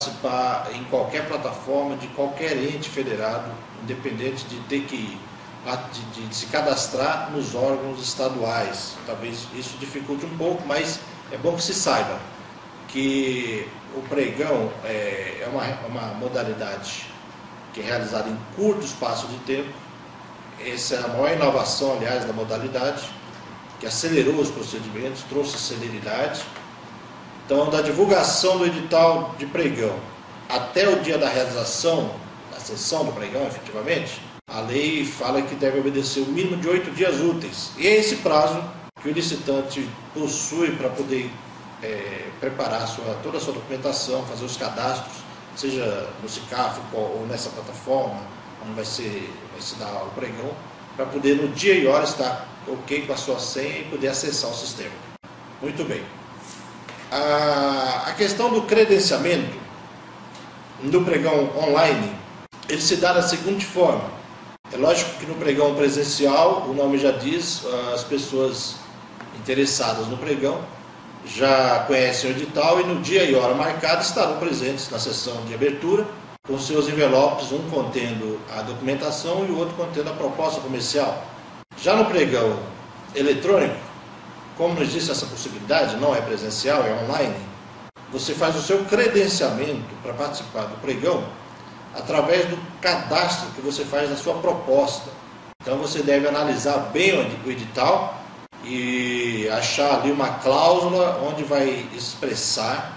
Participar em qualquer plataforma de qualquer ente federado, independente de ter que de se cadastrar nos órgãos estaduais. Talvez isso dificulte um pouco, mas é bom que se saiba que o pregão é uma modalidade que é realizada em curto espaço de tempo. Essa é a maior inovação, aliás, da modalidade, que acelerou os procedimentos, trouxe celeridade. Então, da divulgação do edital de pregão até o dia da realização da sessão do pregão, efetivamente, a lei fala que deve obedecer o mínimo de 8 dias úteis. E é esse prazo que o licitante possui para poder preparar toda a sua documentação, fazer os cadastros, seja no SICAF ou nessa plataforma, onde vai se dar o pregão, para poder no dia e hora estar ok com a sua senha e poder acessar o sistema. Muito bem. A questão do credenciamento do pregão online, ele se dá da seguinte forma. É lógico que no pregão presencial, o nome já diz, as pessoas interessadas no pregão já conhecem o edital e no dia e hora marcada estarão presentes na sessão de abertura, com seus envelopes, um contendo a documentação e o outro contendo a proposta comercial. Já no pregão eletrônico, como não existe essa possibilidade, não é presencial, é online, você faz o seu credenciamento para participar do pregão através do cadastro que você faz na sua proposta. Então você deve analisar bem o edital e achar ali uma cláusula onde vai expressar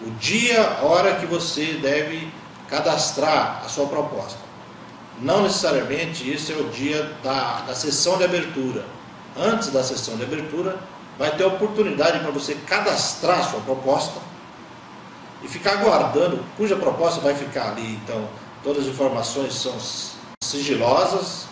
o dia, a hora que você deve cadastrar a sua proposta. Não necessariamente esse é o dia da sessão de abertura. Antes da sessão de abertura, vai ter a oportunidade para você cadastrar a sua proposta e ficar aguardando, cuja proposta vai ficar ali. Então, todas as informações são sigilosas,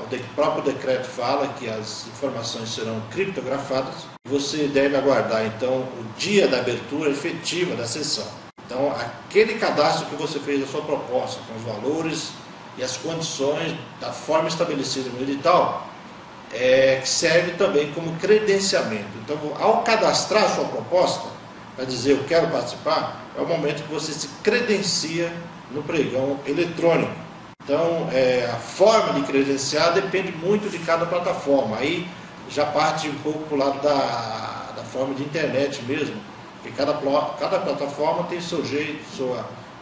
o próprio decreto fala que as informações serão criptografadas. Você deve aguardar, então, o dia da abertura efetiva da sessão. Então, aquele cadastro que você fez da sua proposta, com os valores e as condições da forma estabelecida no edital, que serve também como credenciamento. Então, ao cadastrar a sua proposta, para dizer eu quero participar, é o momento que você se credencia no pregão eletrônico. Então, a forma de credenciar depende muito de cada plataforma. Aí já parte um pouco para o lado da forma de internet mesmo, porque cada plataforma tem seu jeito,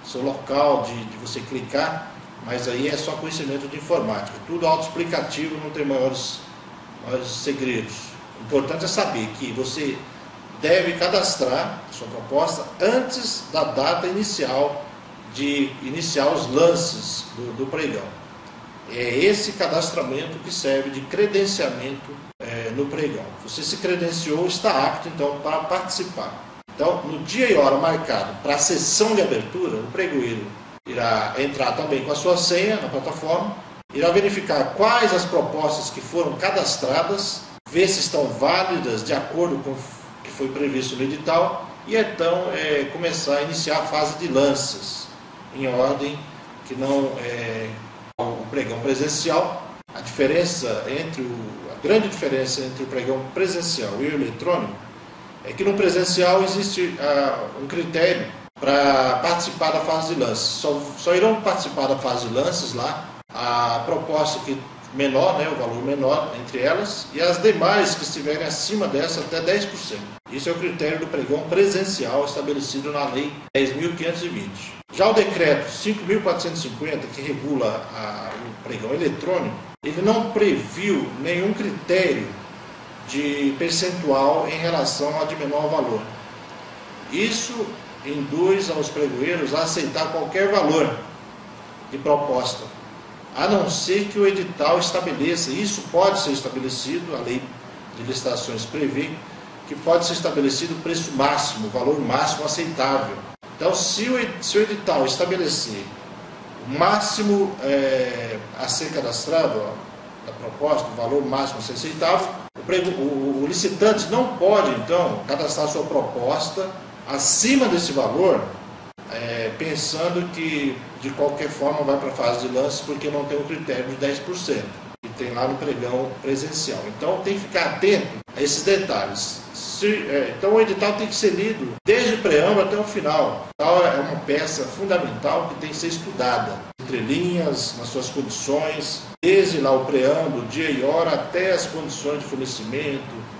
seu local de você clicar, mas aí é só conhecimento de informática. Tudo autoexplicativo, não tem maiores segredos. O importante é saber que você deve cadastrar a sua proposta antes da data inicial de iniciar os lances do pregão. É esse cadastramento que serve de credenciamento no pregão. Você se credenciou, está apto então para participar. Então, no dia e hora marcado para a sessão de abertura, o pregoeiro irá entrar também com a sua senha na plataforma, irá verificar quais as propostas que foram cadastradas, ver se estão válidas de acordo com o que foi previsto no edital e então começar a iniciar a fase de lances em ordem que não o pregão presencial. A grande diferença entre o pregão presencial e o eletrônico é que no presencial existe um critério para participar da fase de lances. Só irão participar da fase de lances lá a proposta menor, o valor menor entre elas, e as demais que estiverem acima dessa até 10%. Isso é o critério do pregão presencial estabelecido na Lei 10.520. Já o decreto 5.450, que regula o pregão eletrônico, ele não previu nenhum critério de percentual em relação a de menor valor. Isso induz aos pregoeiros a aceitar qualquer valor de proposta, a não ser que o edital estabeleça. Isso pode ser estabelecido, a lei de licitações prevê que pode ser estabelecido o preço máximo, o valor máximo aceitável. Então, se o edital estabelecer o máximo a ser cadastrado, da proposta, o valor máximo a ser aceitável, o licitante não pode, então, cadastrar sua proposta acima desse valor, pensando que de qualquer forma vai para a fase de lances porque não tem o critério de 10%. tem lá no pregão presencial. Então tem que ficar atento a esses detalhes. Então o edital tem que ser lido desde o preâmbulo até o final. Então é uma peça fundamental que tem que ser estudada, entre linhas, nas suas condições, desde lá o preâmbulo, dia e hora, até as condições de fornecimento,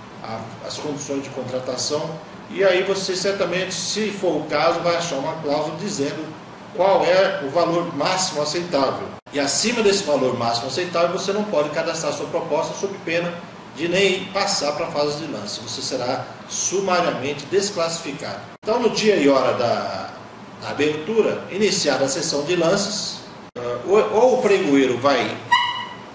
as condições de contratação. E aí você certamente, se for o caso, vai achar uma cláusula dizendo qual é o valor máximo aceitável. E acima desse valor máximo aceitável, você não pode cadastrar sua proposta sob pena de nem passar para a fase de lance. Você será sumariamente desclassificado. Então, no dia e hora da abertura, iniciada a sessão de lances, ou o pregoeiro vai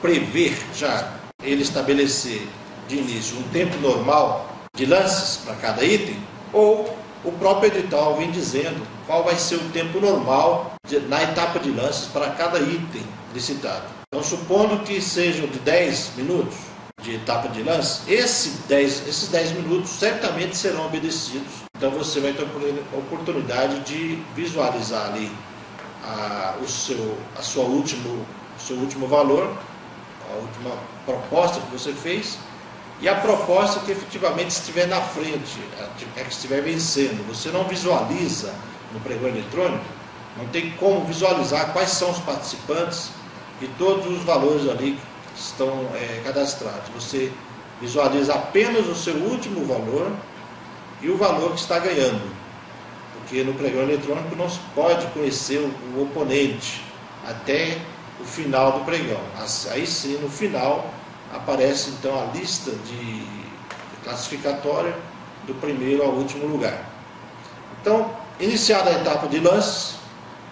prever já, ele estabelecer de início um tempo normal de lances para cada item, ou o próprio edital vem dizendo qual vai ser o tempo normal na etapa de lances para cada item licitado. Então, supondo que sejam de 10 minutos de etapa de lance, esses 10 minutos certamente serão obedecidos. Então você vai ter a oportunidade de visualizar ali o seu último valor, a última proposta que você fez, e a proposta que efetivamente estiver na frente, que estiver vencendo. Você não visualiza no pregão eletrônico, não tem como visualizar quais são os participantes e todos os valores ali estão cadastrados. Você visualiza apenas o seu último valor e o valor que está ganhando, porque no pregão eletrônico não se pode conhecer o oponente até o final do pregão. Aí sim, no final, aparece então a lista de classificatória do primeiro ao último lugar. Então, iniciada a etapa de lances,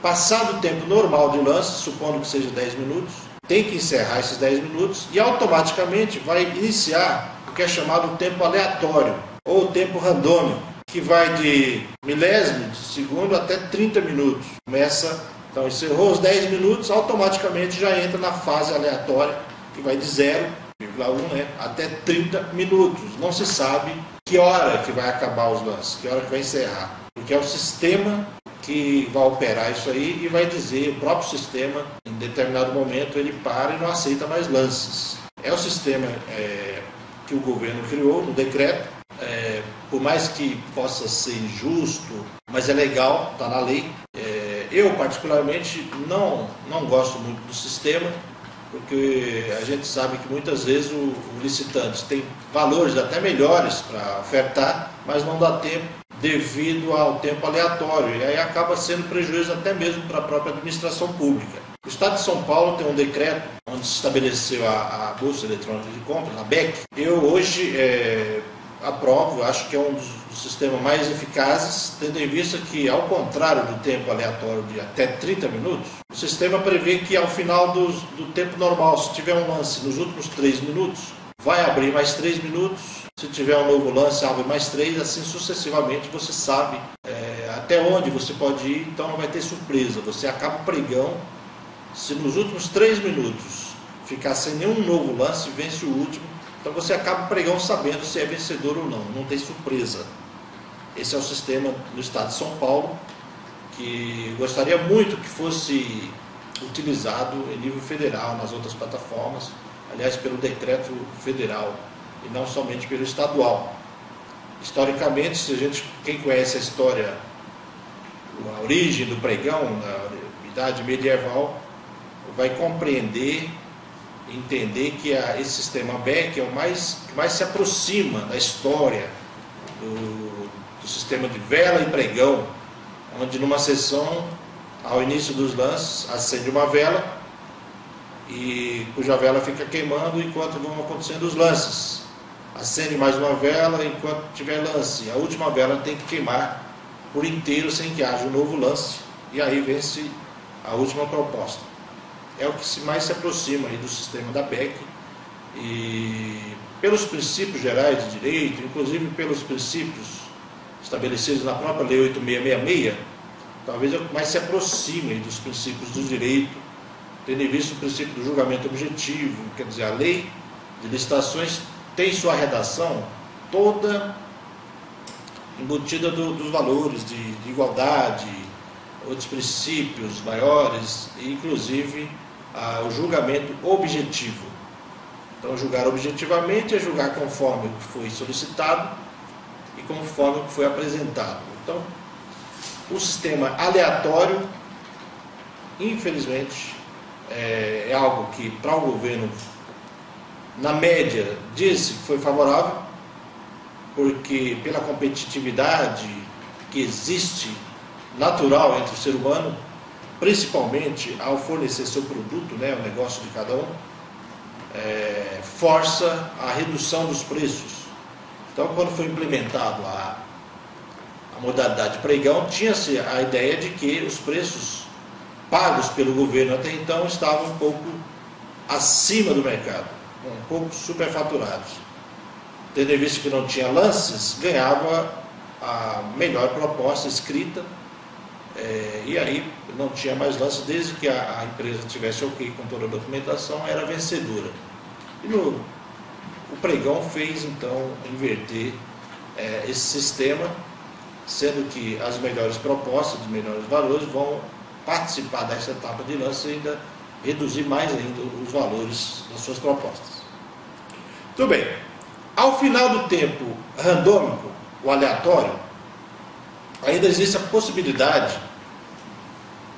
passado o tempo normal de lances, supondo que seja 10 minutos, tem que encerrar esses 10 minutos e automaticamente vai iniciar o que é chamado tempo aleatório ou tempo randômico, que vai de milésimo de segundo até 30 minutos. Então encerrou os 10 minutos, automaticamente já entra na fase aleatória, que vai de 0,1 até 30 minutos. Não se sabe que hora que vai acabar os lances, que hora que vai encerrar, porque é o sistema que vai operar isso aí e vai dizer, o próprio sistema, em determinado momento, ele para e não aceita mais lances. É o sistema que o governo criou no decreto, por mais que possa ser injusto, mas é legal, está na lei. Eu, particularmente, não gosto muito do sistema, porque a gente sabe que muitas vezes o licitante tem valores até melhores para ofertar, mas não dá tempo devido ao tempo aleatório, e aí acaba sendo prejuízo até mesmo para a própria administração pública. O Estado de São Paulo tem um decreto onde se estabeleceu a Bolsa Eletrônica de Compras, a BEC. Eu hoje aprovo, acho que é um dos sistemas mais eficazes, tendo em vista que, ao contrário do tempo aleatório de até 30 minutos, o sistema prevê que ao final do tempo normal, se tiver um lance nos últimos 3 minutos, vai abrir mais 3 minutos, se tiver um novo lance, abre mais 3, assim sucessivamente. Você sabe até onde você pode ir, então não vai ter surpresa. Você acaba o pregão, se nos últimos 3 minutos ficar sem nenhum novo lance, vence o último, então você acaba o pregão sabendo se é vencedor ou não tem surpresa. Esse é o sistema do Estado de São Paulo, que gostaria muito que fosse utilizado em nível federal, nas outras plataformas, aliás, pelo decreto federal, e não somente pelo estadual. Historicamente, quem conhece a história, a origem do pregão, na idade medieval, vai compreender, entender que esse sistema BEC é o que mais se aproxima da história do sistema de vela e pregão, onde numa sessão, ao início dos lances, acende uma vela, e cuja vela fica queimando enquanto vão acontecendo os lances. Acende mais uma vela enquanto tiver lance. A última vela tem que queimar por inteiro sem que haja um novo lance. E aí vence a última proposta. É o que mais se aproxima aí do sistema da BEC. E pelos princípios gerais de direito, inclusive pelos princípios estabelecidos na própria Lei 8666, talvez é o que mais se aproxime dos princípios do direito, tendo em vista o princípio do julgamento objetivo. Quer dizer, a lei de licitações tem sua redação toda embutida dos valores de igualdade, outros princípios maiores, inclusive o julgamento objetivo. Então, julgar objetivamente é julgar conforme o que foi solicitado e conforme o que foi apresentado. Então, o sistema aleatório, infelizmente, é algo que para o governo, na média, disse que foi favorável, porque pela competitividade que existe natural entre o ser humano, principalmente ao fornecer seu produto, né, o negócio de cada um, força a redução dos preços. Então, quando foi implementado a modalidade pregão, tinha-se a ideia de que os preços pagos pelo governo até então estavam um pouco acima do mercado, um pouco superfaturados. Tendo em vista que não tinha lances, ganhava a melhor proposta escrita, e aí não tinha mais lance, desde que a empresa tivesse ok com toda a documentação, era vencedora. E o pregão fez então inverter esse sistema, sendo que as melhores propostas, os melhores valores vão participar dessa etapa de lance e ainda reduzir mais ainda os valores das suas propostas. Muito bem. Ao final do tempo randômico, o aleatório, ainda existe a possibilidade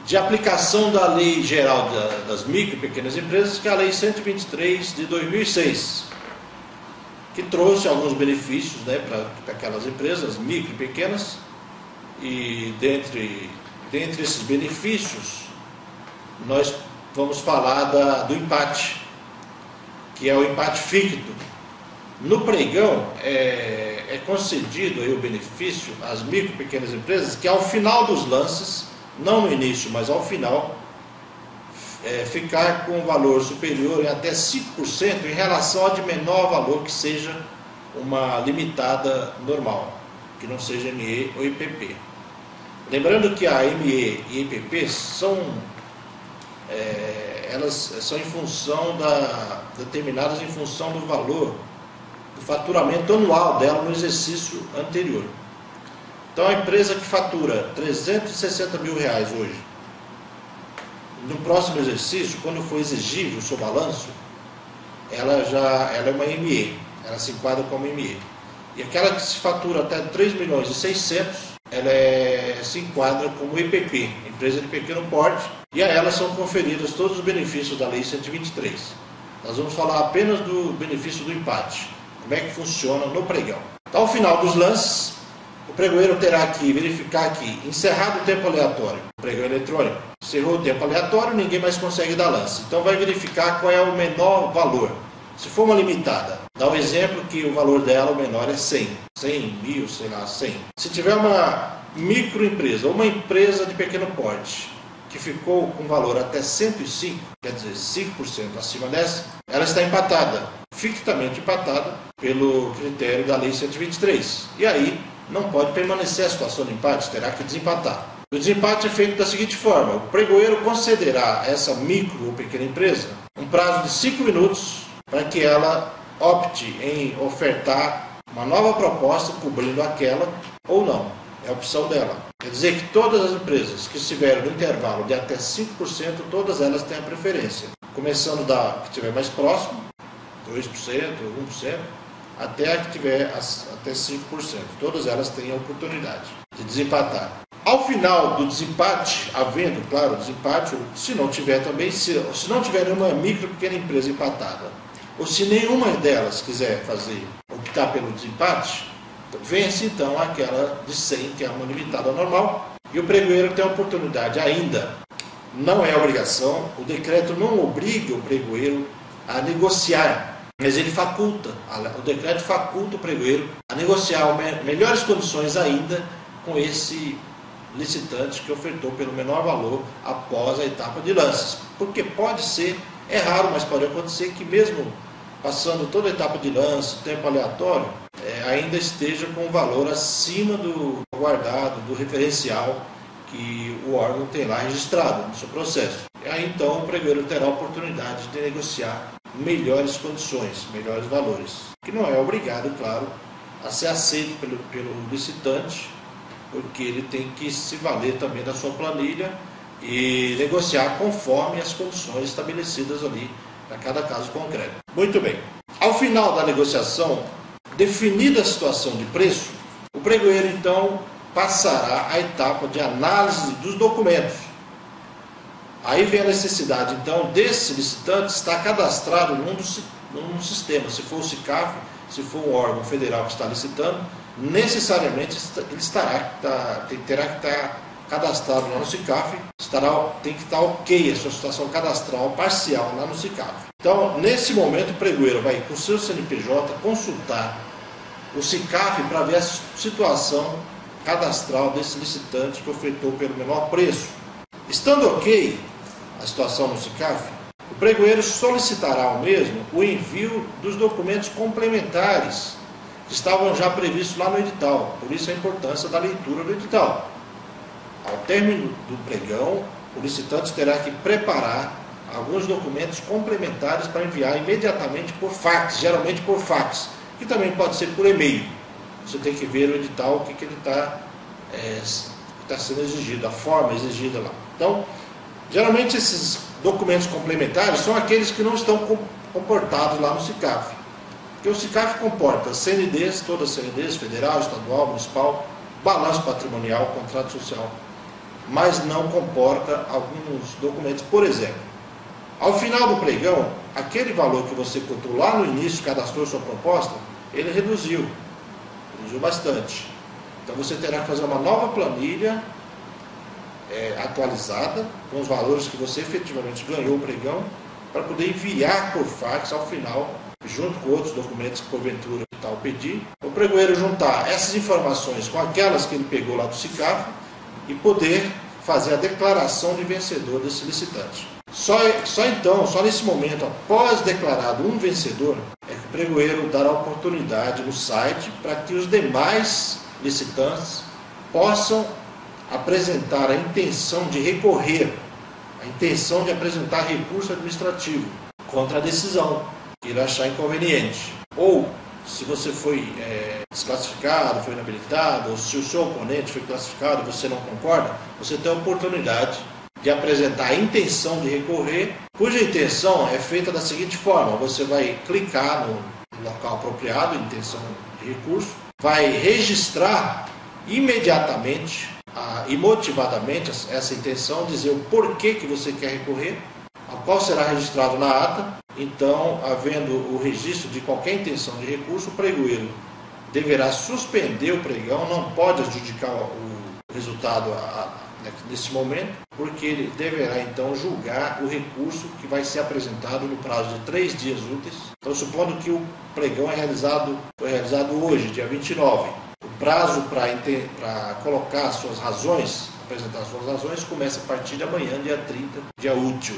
de aplicação da Lei Geral das Micro e Pequenas Empresas, que é a Lei 123 de 2006, que trouxe alguns benefícios, né, para aquelas empresas micro e pequenas, e dentre esses benefícios, nós vamos falar do empate, que é o empate ficto. No pregão é concedido aí o benefício às micro e pequenas empresas que ao final dos lances, não no início, mas ao final, ficar com um valor superior em até 5% em relação a de menor valor que seja uma limitada normal, que não seja ME ou IPP. Lembrando que a ME e IPP elas são em função determinadas em função do valor do faturamento anual dela no exercício anterior. Então, a empresa que fatura R$360 mil hoje, no próximo exercício, quando for exigível o seu balanço, ela é uma ME, ela se enquadra como ME. E aquela que se fatura até 3.600.000, ela se enquadra como EPP, empresa de pequeno porte, e a ela são conferidos todos os benefícios da Lei 123. Nós vamos falar apenas do benefício do empate, como é que funciona no pregão. Então, ao final dos lances, o pregoeiro terá que verificar que, encerrado o tempo aleatório, o pregão eletrônico, encerrou o tempo aleatório, ninguém mais consegue dar lance. Então vai verificar qual é o menor valor. Se for uma limitada, dá o exemplo que o valor dela, o menor, é 100 mil, sei lá, 100. Se tiver uma microempresa ou uma empresa de pequeno porte que ficou com valor até 105, quer dizer, 5% acima dessa, ela está empatada, fictamente empatada pelo critério da Lei 123. E aí não pode permanecer a situação de empate, terá que desempatar. O desempate é feito da seguinte forma: o pregoeiro concederá a essa micro ou pequena empresa um prazo de 5 minutos para que ela opte em ofertar uma nova proposta cobrindo aquela ou não. É a opção dela. Quer dizer que todas as empresas que estiverem no intervalo de até 5%, todas elas têm a preferência. Começando da que estiver mais próximo, 2%, 1%, até a que tiver até 5%. Todas elas têm a oportunidade de desempatar. Ao final do desempate, havendo, claro, desempate, ou se não tiver também, se não tiver nenhuma micro ou pequena empresa empatada, ou se nenhuma delas quiser optar pelo desempate, vence então aquela de 100, que é uma limitada normal, e o pregoeiro tem a oportunidade ainda, não é obrigação, o decreto não obriga o pregoeiro a negociar, mas ele faculta, o decreto faculta o pregoeiro a negociar melhores condições ainda com esse licitante que ofertou pelo menor valor após a etapa de lances. Porque pode ser, é raro, mas pode acontecer que mesmo passando toda a etapa de lance, tempo aleatório, ainda esteja com um valor acima do guardado, do referencial que o órgão tem lá registrado no seu processo. E aí então o pregoeiro terá a oportunidade de negociar melhores condições, melhores valores, que não é obrigado, claro, a ser aceito pelo licitante, porque ele tem que se valer também da sua planilha e negociar conforme as condições estabelecidas ali para cada caso concreto. Muito bem. Ao final da negociação, definida a situação de preço, o pregoeiro então passará à etapa de análise dos documentos. Aí vem a necessidade então desse licitante estar cadastrado num sistema, se for o SICAF, se for um órgão federal que está licitando, necessariamente ele terá que estar cadastrado lá no SICAF, tem que estar ok a sua situação cadastral parcial lá no SICAF. Então, nesse momento, o pregoeiro vai com o seu CNPJ consultar o SICAF para ver a situação cadastral desse licitante que ofertou pelo menor preço. Estando ok a situação no SICAF, o pregoeiro solicitará ao mesmo o envio dos documentos complementares que estavam já previstos lá no edital. Por isso a importância da leitura do edital. Ao término do pregão, o licitante terá que preparar alguns documentos complementares para enviar imediatamente por fax, geralmente por fax, que também pode ser por e-mail. Você tem que ver o edital, o que ele está sendo exigido, a forma exigida lá. Então, geralmente esses documentos complementares são aqueles que não estão comportados lá no SICAF. Porque o SICAF comporta CNDs, todas as CNDs, federal, estadual, municipal, balanço patrimonial, contrato social, mas não comporta alguns documentos. Por exemplo, ao final do pregão, aquele valor que você cotou lá no início, cadastrou sua proposta, ele reduziu bastante. Então você terá que fazer uma nova planilha atualizada, com os valores que você efetivamente ganhou o pregão, para poder enviar por fax ao final, junto com outros documentos que porventura tal pedir, o pregoeiro juntar essas informações com aquelas que ele pegou lá do SICAF e poder fazer a declaração de vencedor desse licitante. Só nesse momento, após declarado um vencedor, é que o pregoeiro dará oportunidade no site para que os demais licitantes possam apresentar a intenção de recorrer, a intenção de apresentar recurso administrativo contra a decisão que ele achar inconveniente. Ou, se você foi desclassificado, foi inabilitado, ou se o seu oponente foi classificado e você não concorda, você tem a oportunidade de apresentar a intenção de recorrer, cuja intenção é feita da seguinte forma: você vai clicar no local apropriado, intenção de recurso, vai registrar imediatamente e motivadamente essa intenção, dizer o porquê que você quer recorrer, ao qual será registrado na ata. Então, havendo o registro de qualquer intenção de recurso, o pregoeiro deverá suspender o pregão, não pode adjudicar o resultado nesse momento, porque ele deverá então julgar o recurso que vai ser apresentado no prazo de 3 dias úteis. Então, supondo que o pregão foi realizado hoje, dia 29, o prazo para colocar as suas razões, apresentar as suas razões, começa a partir de amanhã, dia 30, dia útil,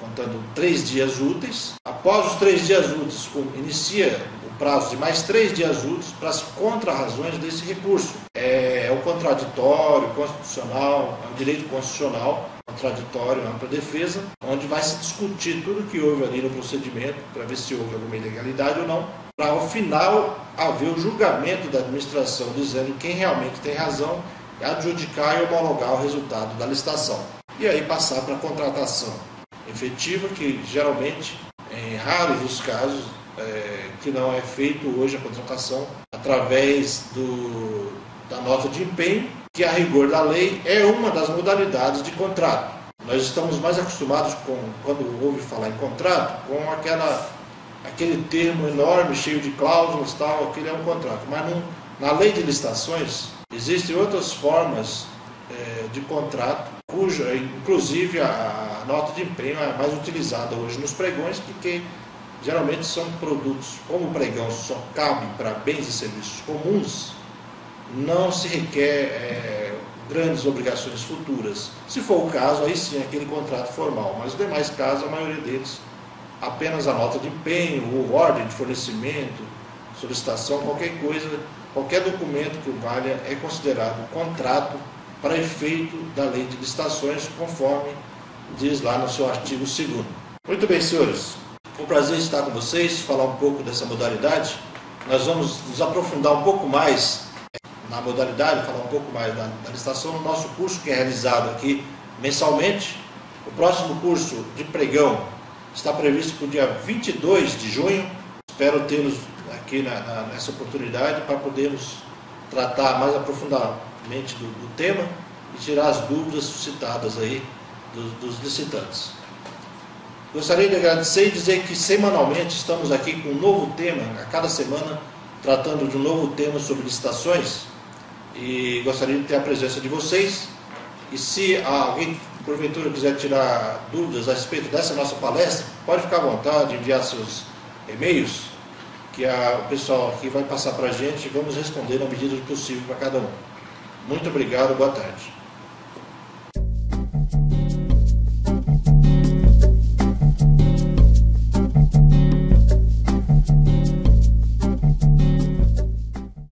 contando 3 dias úteis. Após os 3 dias úteis, inicia o prazo de mais 3 dias úteis para as contrarrazões desse recurso. É o contraditório constitucional, é o direito constitucional, contraditório, ampla defesa, onde vai se discutir tudo o que houve ali no procedimento, para ver se houve alguma ilegalidade ou não, para ao final haver o julgamento da administração, dizendo quem realmente tem razão, adjudicar e homologar o resultado da licitação. E aí passar para a contratação efetiva, que geralmente, em raros os casos, que não é feito hoje a contratação através da nota de empenho, que a rigor da lei é uma das modalidades de contrato. Nós estamos mais acostumados quando ouve falar em contrato, com aquele termo enorme, cheio de cláusulas, tal, aquele é um contrato. Mas na lei de licitações existem outras formas de contrato, cuja, inclusive, a nota de empenho é mais utilizada hoje nos pregões, porque geralmente são produtos, como o pregão só cabe para bens e serviços comuns, não se requer grandes obrigações futuras. Se for o caso, aí sim, aquele contrato formal. Mas os demais casos, a maioria deles, apenas a nota de empenho, ou ordem de fornecimento, solicitação, qualquer coisa, qualquer documento que valha é considerado contrato para efeito da lei de licitações, conforme diz lá no seu artigo 2º. Muito bem, senhores. Foi um prazer estar com vocês, falar um pouco dessa modalidade. Nós vamos nos aprofundar um pouco mais na modalidade, falar um pouco mais da licitação no nosso curso, que é realizado aqui mensalmente. O próximo curso de pregão está previsto para o dia 22 de junho. Espero tê-los aqui nessa oportunidade para podermos tratar mais aprofundadamente do tema e tirar as dúvidas suscitadas aí dos licitantes. Gostaria de agradecer e dizer que semanalmente estamos aqui com um novo tema, a cada semana tratando de um novo tema sobre licitações, e gostaria de ter a presença de vocês. E se alguém porventura quiser tirar dúvidas a respeito dessa nossa palestra, pode ficar à vontade, enviar seus e-mails, que o pessoal aqui vai passar para a gente e vamos responder na medida do possível para cada um. Muito obrigado, boa tarde.